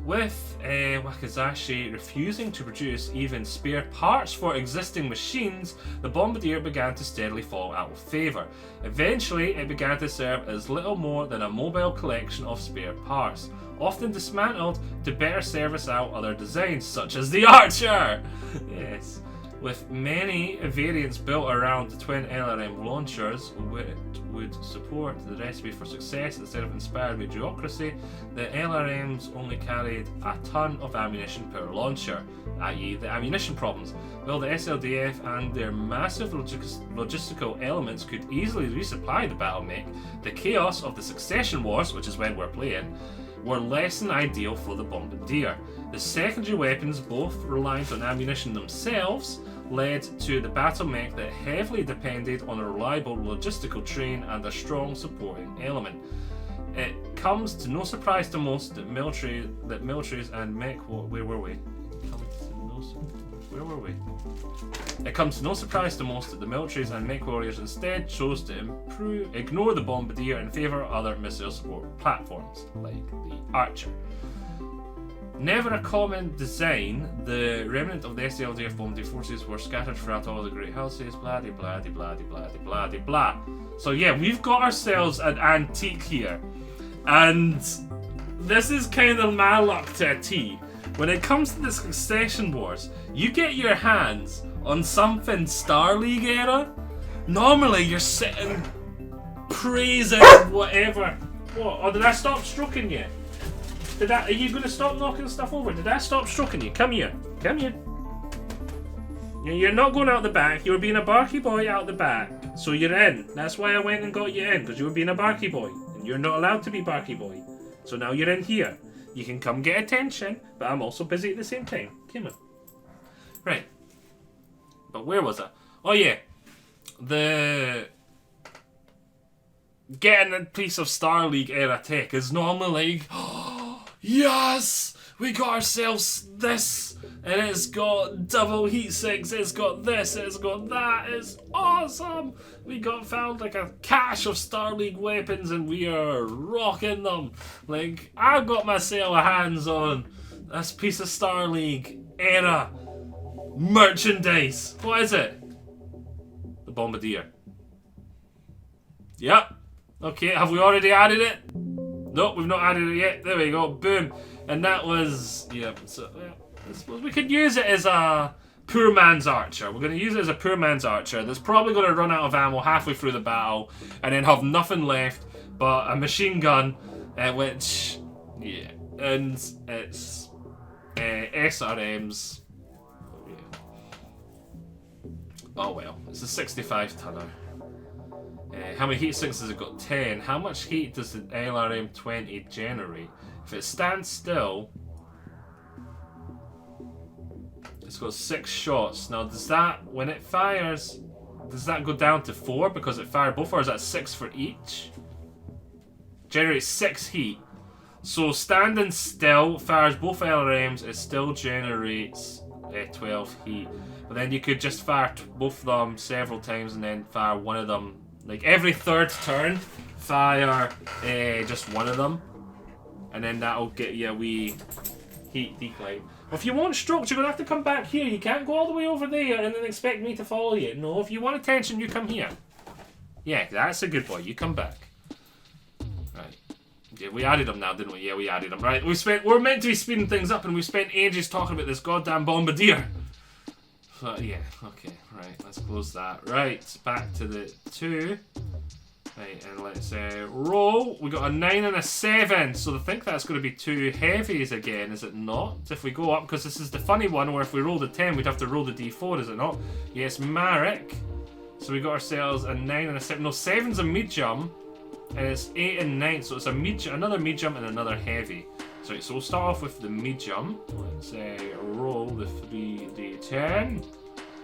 With Wakazashi refusing to produce even spare parts for existing machines, the Bombardier began to steadily fall out of favour. Eventually, it began to serve as little more than a mobile collection of spare parts, often dismantled to better service out other designs, such as the Archer! Yes. With many variants built around the twin LRM launchers, which would support the recipe for success instead of inspired mediocrity, the LRMs only carried a ton of ammunition per launcher, i.e. the ammunition problems. While the SLDF and their massive logistical elements could easily resupply the battle mech, the chaos of the Succession Wars, which is when we're playing, were less than ideal for the Bombardier. The secondary weapons, both reliant on ammunition themselves, led to the battle mech that heavily depended on a reliable logistical train and a strong supporting element. It comes to no surprise to most that militaries and mech... Where were we? Where were we? It comes to no surprise to most that the militaries and mech warriors instead chose to ignore the Bombardier in favour of other missile support platforms, like the Archer. Never a common design, the remnant of the SLDF Bombardier forces were scattered throughout all the Great Houses, blah de blah de blah de blah de blah de blah. So yeah, we've got ourselves an antique here. And this is kind of my luck to a T. When it comes to the Succession Wars, you get your hands on something Star League era, normally you're sitting praising whatever What? Oh, did I stop stroking you? Are you going to stop knocking stuff over? Did I stop stroking you? Come here. Come here. You're not going out the back. You were being a barky boy out the back. So you're in. That's why I went and got you in, because you were being a barky boy. And you're not allowed to be barky boy. So now you're in here. You can come get attention, but I'm also busy at the same time. Come on. Right. But where was I? Oh yeah. Getting a piece of Star League era tech is normally like, oh, yes! We got ourselves this! And it's got double heat sinks, it's got this, it's got that, it's awesome! We found like a cache of Star League weapons and we are rocking them. Like, I've got myself a hands on this piece of Star League era merchandise. What is it? The Bombardier. Yep. Okay, have we already added it? Nope, we've not added it yet. There we go, boom. And that was, yeah, so, I suppose we could use it as a poor man's archer. We're going to use it as a poor man's archer that's probably going to run out of ammo halfway through the battle and then have nothing left but a machine gun, which, yeah, and it's SRMs. Oh, yeah. Oh well, it's a 65 tonner. How many heat sinks has it got? 10. How much heat does the LRM-20 generate? If it stands still, it's got 6 shots. Now, does that, when it fires, does that go down to 4 because it fired both, or is that 6 for each? Generates 6 heat. So standing still, fires both LRMs, it still generates 12 heat. But then you could just fire both of them several times and then fire one of them. Like every third turn, fire just one of them. And then that'll get you a wee heat decline. If you want strokes, you're going to have to come back here. You can't go all the way over there and then expect me to follow you. No, if you want attention, you come here. Yeah, that's a good boy. You come back. Right. Yeah, we added them now, didn't we? Yeah, we added them. Right, we're meant to be speeding things up and we spent ages talking about this goddamn Bombardier. So, yeah, okay, right, let's close that. Right, back to the 2. Right, and let's roll. We got a 9 and a 7, so I think that's going to be 2 heavies again, is it not? If we go up, because this is the funny one where if we rolled a 10, we'd have to roll the d4, is it not? Yes, Marek. So we got ourselves a 9 and a 7. No, 7's a medium, and it's 8 and 9, so it's a another medium and another heavy. So we'll start off with the medium. Let's roll the 3d10.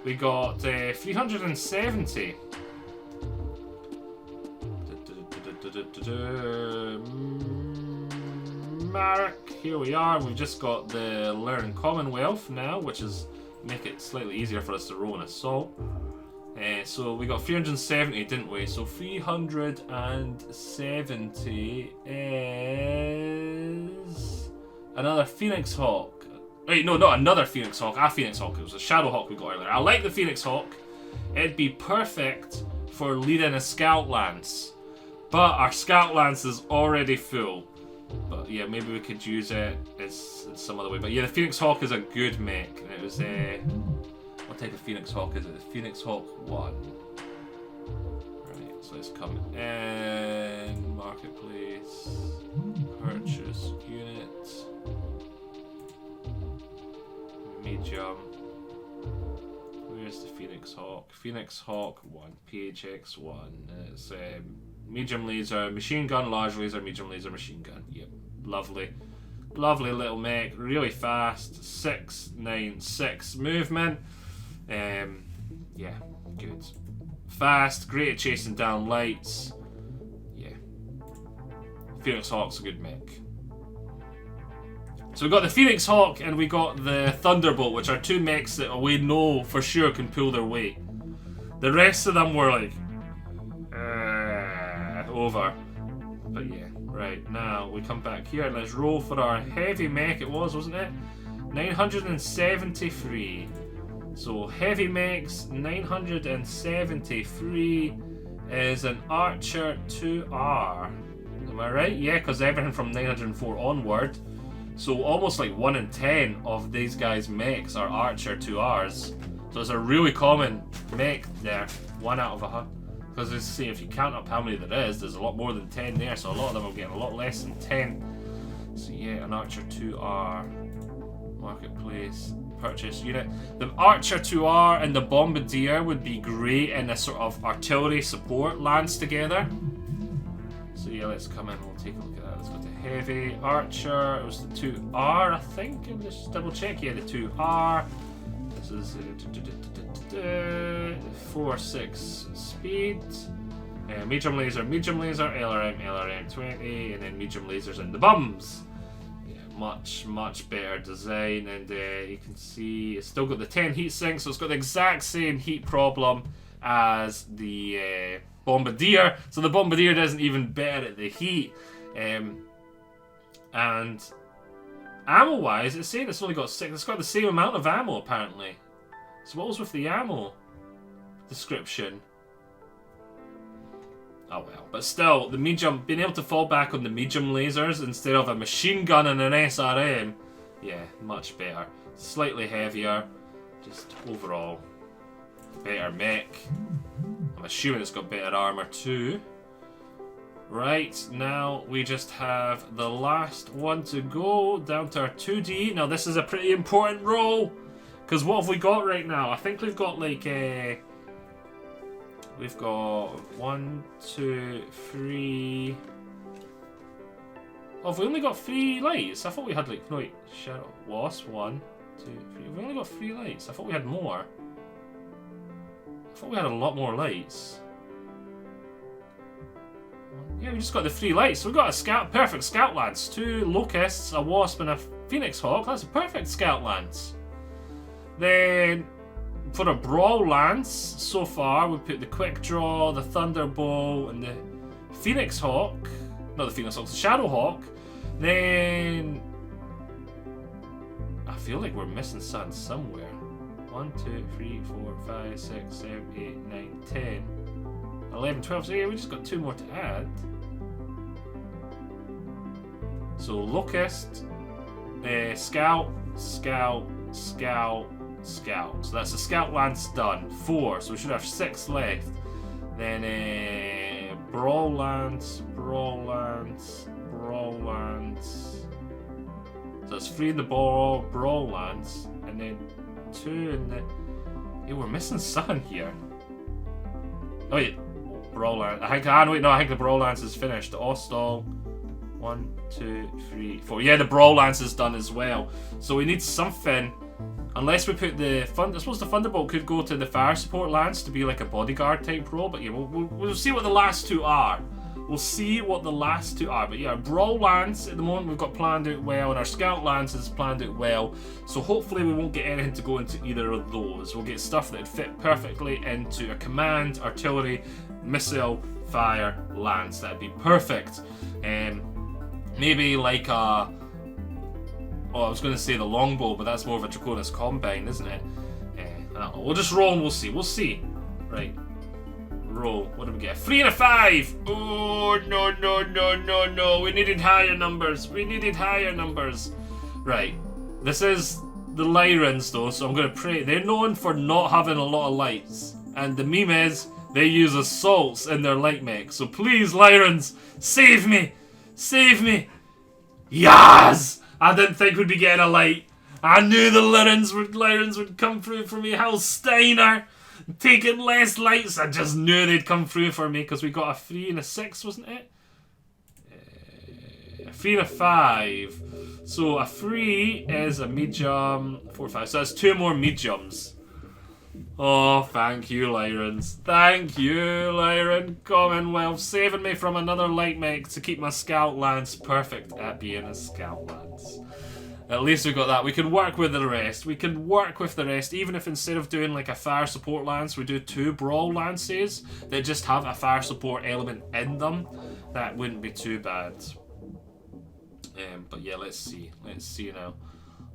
We got 370. Marek, here we are. We've just got the Learn Commonwealth now, which is make it slightly easier for us to roll an assault. So we got 370, didn't we? So 370 is another Phoenix Hawk. Wait, no, not another Phoenix Hawk. A Phoenix Hawk. It was a Shadow Hawk we got earlier. I like the Phoenix Hawk. It'd be perfect for leading a Scout Lance. But our Scout Lance is already full. But yeah, maybe we could use it as some other way. But yeah, the Phoenix Hawk is a good mech. And it was what type of Phoenix Hawk is it? The Phoenix Hawk 1. Right, so let's come in. Marketplace. Purchase unit. Medium. Where's the Phoenix Hawk? Phoenix Hawk 1. PHX 1. It's medium laser, machine gun, large laser, medium laser, machine gun. Yep. Lovely. Lovely little mech. Really fast. 696 movement. Yeah, good. Fast, great at chasing down lights. Yeah. Phoenix Hawk's a good mech. So we got the Phoenix Hawk and we got the Thunderbolt, which are 2 mechs that we know for sure can pull their weight. The rest of them were like, over. But yeah, right, now we come back here and let's roll for our heavy mech. It was, wasn't it? 973. So heavy mechs, 973 is an Archer 2R. Am I right? Yeah, because everything from 904 onward. So almost like 1 in 10 of these guys' mechs are Archer 2Rs. So it's a really common mech there. 1 out of 100. Because let's see, if you count up how many there is, there's a lot more than 10 there, so a lot of them are getting a lot less than 10. So yeah, an Archer 2R, marketplace, purchase unit. The Archer 2R and the Bombardier would be great in a sort of artillery support lance together. So yeah, let's come in, we'll take a look at that. Let's go to heavy, Archer, it was the 2R I think, and just double check, yeah, the 2R. This is 4-6 speed, medium laser, LRM 20, and then medium lasers in the bums. Yeah, much better design, and you can see it's still got the 10 heat sinks, so it's got the exact same heat problem as the Bombardier. So the Bombardier doesn't even better at the heat, and ammo wise, it's saying it's only got 6. It's got the same amount of ammo apparently. So what was with the ammo description? Oh well, but still, the medium, being able to fall back on the medium lasers instead of a machine gun and an SRM, yeah, much better. Slightly heavier, just overall better mech. I'm assuming it's got better armor too. Right, now we just have the last one to go, down to our 2D. Now this is a pretty important roll, because what have we got right now? I think we've got like we've got 1, 2, 3. Oh, have we only got 3 lights? I thought we had like, no wait, Shadow Wasp, 1, 2, 3. We only got 3 lights. I thought we had more. I thought we had a lot more lights. Yeah, we just got the 3 lights. So we've got a scout, perfect scout lance, 2 locusts, a wasp, and a phoenix hawk. That's a perfect scout lance. Then for a brawl lance, so far we put the quick draw, the thunderbolt, and the phoenix hawk. Not the phoenix hawk, the shadow hawk. Then I feel like we're missing something somewhere. 1, 2, 3, 4, 5, 6, 7, 8, 9, 10, 11, 12. So yeah, we just got 2 more to add. So locust, scout, scout, scout, scout. So that's the scout lance done. 4. So we should have 6 left. Then brawl lance, brawl lance, brawl lance. So it's 3 in the brawl lance, and then 2 in the. Yeah, we're missing something here. Oh yeah, brawl lance. I think. Ah, no, wait, no. I think the brawl lance is finished. The Ostall. 1, 2, 3, 4. Yeah, the brawl lance is done as well. So we need something. Unless we put the I suppose the thunderbolt could go to the fire support lance to be like a bodyguard type role. But yeah, we'll see what the last 2 are. We'll see what the last 2 are. But yeah, our brawl lance at the moment we've got planned out well, and our scout lance is planned out well. So hopefully we won't get anything to go into either of those. We'll get stuff that would fit perfectly into a command, artillery, missile, fire, lance. That'd be perfect. Maybe like a. Oh, I was going to say the longbow, but that's more of a Draconis combine, isn't it? I don't know. We'll just roll and we'll see. We'll see. Right. Roll. What do we get? 3 and a 5! Oh, no. We needed higher numbers. Right. This is the Lyrans, though, so I'm going to pray. They're known for not having a lot of lights. And the meme is, they use assaults in their light mech. So please, Lyrans, save me! Save me! Yes! I didn't think we'd be getting a light. I knew the Lyrans would come through for me. Hal Steiner taking less lights. I just knew they'd come through for me because we got a 3 and a 6, wasn't it? A 3 and a 5. So a 3 is a medium. 4, 5. So that's 2 more mediums. Oh, thank you, Lyrans. Thank you, Lyran. Commonwealth, saving me from another light mech to keep my scout lance perfect at being a scout lance. At least we got that. We can work with the rest. Even if instead of doing like a fire support lance, we do 2 brawl lances that just have a fire support element in them. That wouldn't be too bad. But yeah, let's see. Let's see now.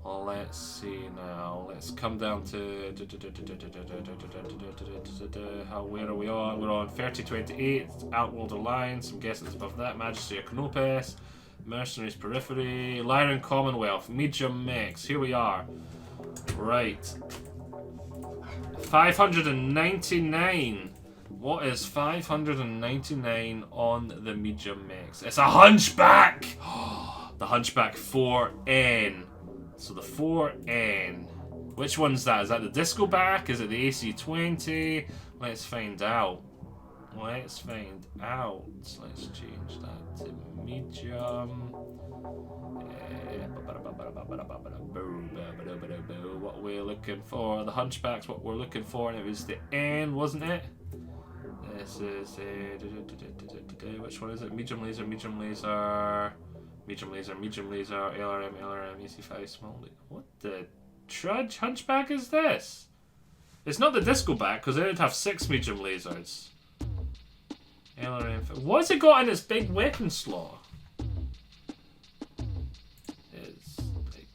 Let's come down to where are we on? We're on 3028, Outworld Alliance. I'm guessing it's above that. Majesty of Canopus, Mercenaries Periphery, Lyran Commonwealth, medium mechs. Here we are. Right. 599. What is 599 on the medium mix? It's a hunchback! The hunchback 4N. So the 4N. Which one's that? Is that the disco back? Is it the AC20? Let's find out. Let's find out. Let's change that to medium. What we're looking for. The hunchback's what we're looking for, and it was the N, wasn't it? This is which one is it? Medium laser, medium laser, medium laser, medium laser, LRM, LRM, AC5, small. What the trudge hunchback is this? It's not the disco back because it would have 6 medium lasers. LRM. What's it got in its big weapon slot? It's like,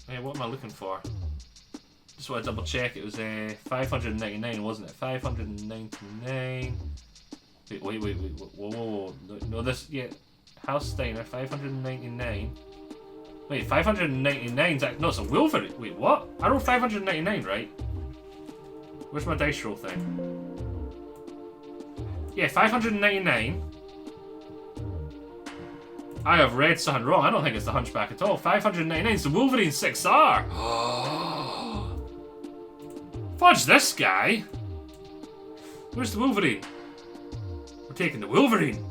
hey, what am I looking for? Just want to double check. It was 599, wasn't it? 599. Wait. Whoa. No, this, yeah. House Steiner, 599. Wait, 599 is no, it's a Wolverine. Wait, what? I rolled 599, right? Where's my dice roll thing? Yeah, 599. I have read something wrong. I don't think it's the hunchback at all. 599 is the Wolverine 6R. Fudge this guy. Where's the Wolverine? We're taking the Wolverine.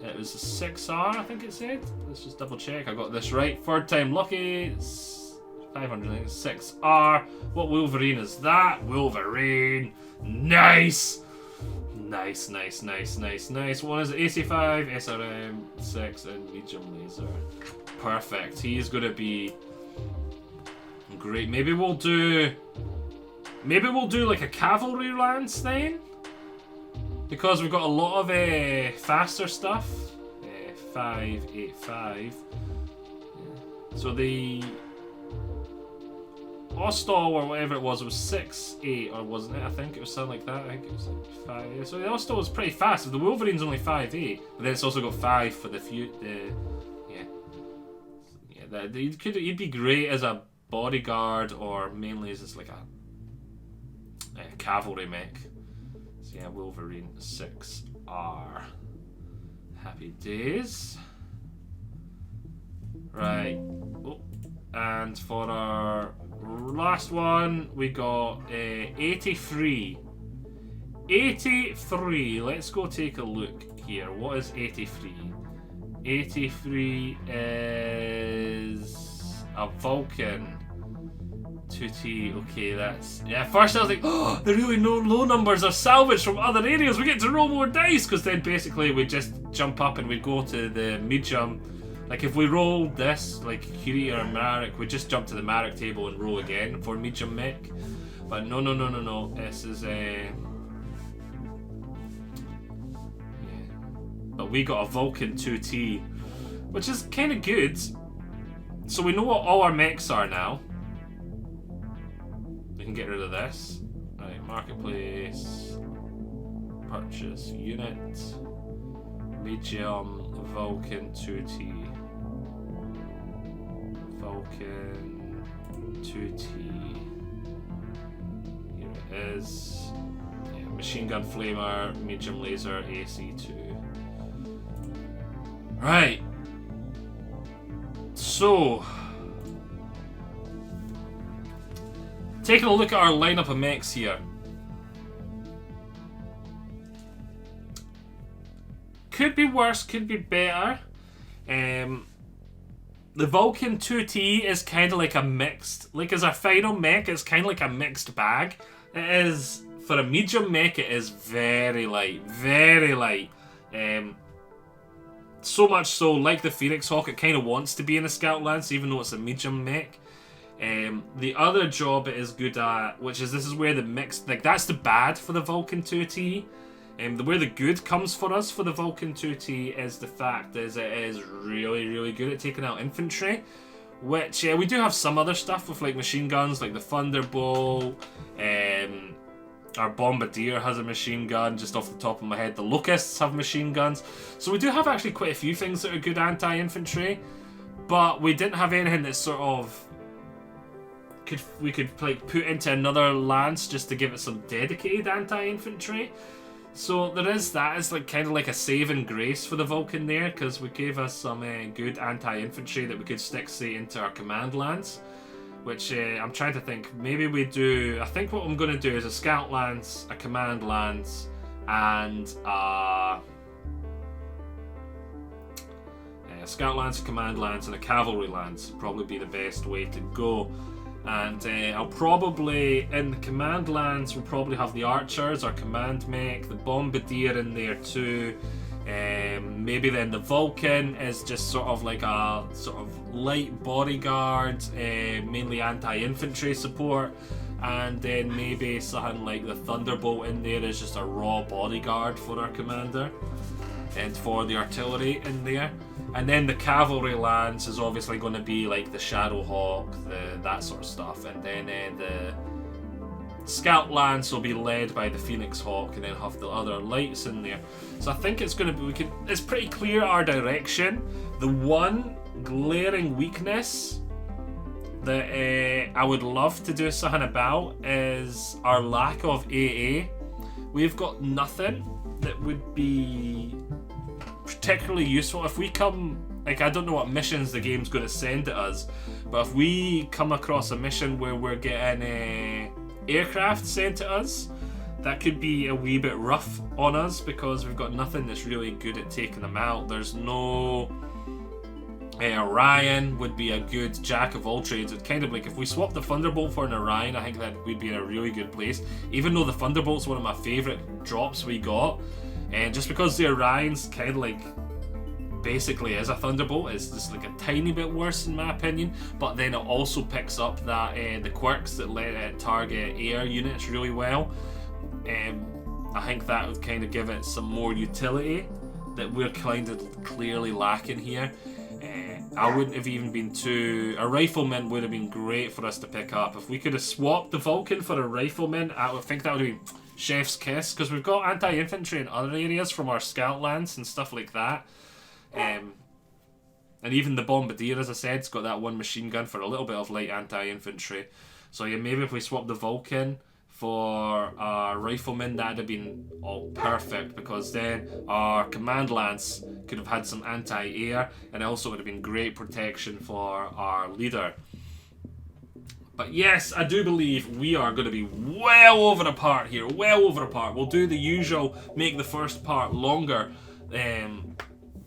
It was a 6R, I think it said. Let's just double check. I got this right. Third time lucky. It's 506R. What Wolverine is that? Wolverine. Nice. Nice. One is AC5, SRM, 6, and medium laser. Perfect. He's gonna be great. Maybe we'll do like a cavalry lance then, because we've got a lot of faster stuff. 585. So the Ostall or whatever it was 6-8, or wasn't it? I think it was something like that. I think it was like 5. So the Ostall was pretty fast. The Wolverine's only 5-8, but then it's also got 5 for the he'd be great as a bodyguard, or mainly as like a cavalry mech. So yeah, Wolverine 6R. Happy days. Right. Oh. And for our last one, we got 83. 83. Let's go take a look here. What is 83? 83 is a Vulcan 2T. Okay, that's... Yeah, at first I was like, oh, the really low numbers are salvaged from other areas. We get to roll more dice, because then basically we just jump up and we go to the medium. Like if we roll this, like Curie or Marek, we just jump to the Marek table and roll again for medium mech. But no. This is yeah. But we got a Vulcan 2T, which is kind of good. So we know what all our mechs are now. We can get rid of this. Right, marketplace, purchase unit, medium, Vulcan 2T. Vulcan 2T. Here it is. Yeah, machine gun flamer, medium laser, AC2. Right. So, taking a look at our lineup of mechs here. Could be worse, could be better. The Vulcan 2T is kind of like a mixed, like as our final mech, it's kind of like a mixed bag. It is, for a medium mech, it is very light, very light. So much so, like the Phoenix Hawk, it kind of wants to be in a Scout Lance, even though it's a medium mech. The other job it is good at, which is, this is where the mixed, like that's the bad for the Vulcan 2T. Where the good comes for us for the Vulcan 2T is the fact that it is really, really good at taking out infantry. Which, we do have some other stuff with like machine guns, like the Thunderbolt. Our Bombardier has a machine gun, just off the top of my head. The Locusts have machine guns. So we do have actually quite a few things that are good anti-infantry. But we didn't have anything that's sort of we could like put into another lance just to give it some dedicated anti-infantry. So there is that. It's like kind of like a saving grace for the Vulcan there, because we gave us some good anti-infantry that we could stick, say, into our command lance. Which I'm trying to think. Maybe we do. I think what I'm going to do is a scout lance, a command lance, and a scout lance, a command lance, and a cavalry lance. Probably be the best way to go. And I'll probably, in the command lance, we'll probably have the archers, our command mech, the bombardier in there too. Maybe then the Vulcan is just sort of like a sort of light bodyguard, mainly anti-infantry support. And then maybe something like the Thunderbolt in there is just a raw bodyguard for our commander. And for the artillery in there. And then the cavalry lance is obviously going to be like the Shadowhawk, that sort of stuff. And then the scout lance will be led by the Phoenix Hawk, and then have the other lights in there. So I think it's going to be, it's pretty clear our direction. The one glaring weakness that I would love to do something about is our lack of AA. We've got nothing that would be particularly useful. If we come, like, I don't know what missions the game's going to send at us, but if we come across a mission where we're getting aircraft sent to us, that could be a wee bit rough on us, because we've got nothing that's really good at taking them out. There's no Orion would be a good jack of all trades. It's kind of like if we swap the Thunderbolt for an Orion, I think that we'd be in a really good place, even though the Thunderbolt's one of my favourite drops we got. And just because the Orion's kind of like basically is a Thunderbolt, it's just like a tiny bit worse in my opinion, but then it also picks up that the quirks that let it target air units really well. I think that would kind of give it some more utility that we're kind of clearly lacking here. I wouldn't have even been too... A rifleman would have been great for us to pick up. If we could have swapped the Vulcan for a rifleman, I would think that would have been chef's kiss, because we've got anti-infantry in other areas from our scout lance and stuff like that. And even the bombardier, as I said, has got that one machine gun for a little bit of light anti-infantry. So yeah, maybe if we swap the Vulcan for our rifleman, that'd have been all perfect, because then our command lance could have had some anti-air, and it also would have been great protection for our leader. But yes, I do believe we are going to be well over the part here, well over the part. We'll do the usual, make the first part longer,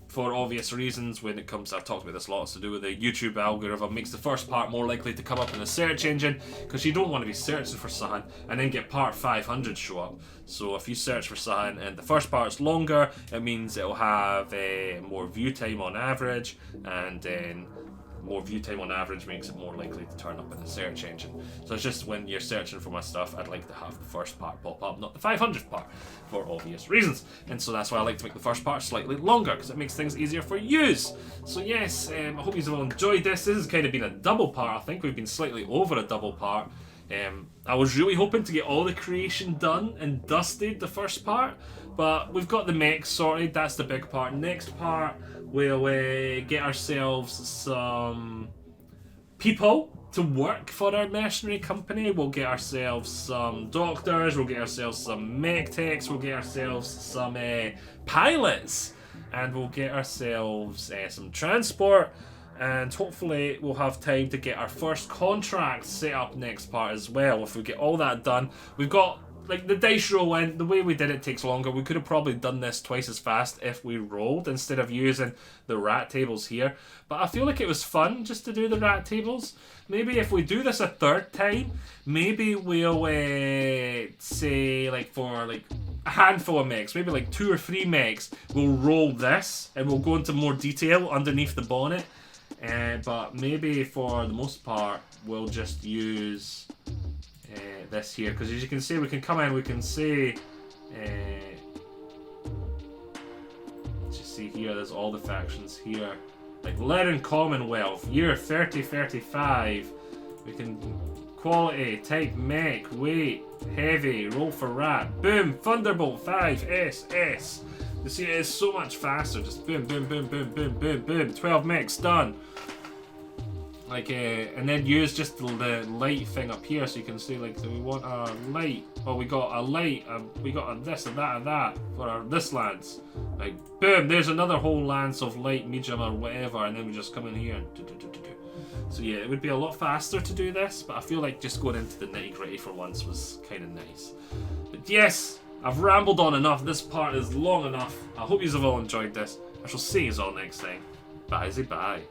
for obvious reasons when it comes to, I've talked about this a lot, it's to do with the YouTube algorithm, makes the first part more likely to come up in the search engine, because you don't want to be searching for something and then get part 500 show up. So if you search for something and the first part's longer, it means it'll have more view time on average, and then more view time on average makes it more likely to turn up in the search engine. So it's just when you're searching for my stuff, I'd like to have the first part pop up, not the 500th part, for obvious reasons. And so that's why I like to make the first part slightly longer, because it makes things easier for use. So yes, I hope you all enjoyed this. This has kind of been a double part. I think we've been slightly over a double part. I was really hoping to get all the creation done and dusted the first part, but we've got the mechs sorted. That's the big part. Next part, we'll get ourselves some people to work for our mercenary company. We'll get ourselves some doctors, we'll get ourselves some mech techs, we'll get ourselves some pilots, and we'll get ourselves some transport, and hopefully we'll have time to get our first contract set up next part as well. If we get all that done, we've got, like, the dice roll in, the way we did it takes longer. We could have probably done this twice as fast if we rolled instead of using the rat tables here. But I feel like it was fun just to do the rat tables. Maybe if we do this a third time, maybe we'll say, like, for like a handful of mechs, maybe like 2 or 3 mechs, we'll roll this and we'll go into more detail underneath the bonnet. But maybe for the most part, we'll just use this here, because as you can see, we can come in, we can say, just see here, there's all the factions here, like Lerin Commonwealth, year 3035, we can quality, type mech, weight, heavy, roll for rat, boom, Thunderbolt 5 SS. You see, it is so much faster, just boom, boom, boom, boom, boom, boom, boom, 12 mechs done. Like, and then use just the light thing up here, so you can see, like, do we want a light? Oh, we got a light, we got a this and that for our this lance. Like, boom, there's another whole lance of light, medium, or whatever, and then we just come in here and do. So yeah, it would be a lot faster to do this, but I feel like just going into the nitty-gritty for once was kind of nice. But yes, I've rambled on enough. This part is long enough. I hope you have all enjoyed this. I shall see you all next time. Bye. Bye.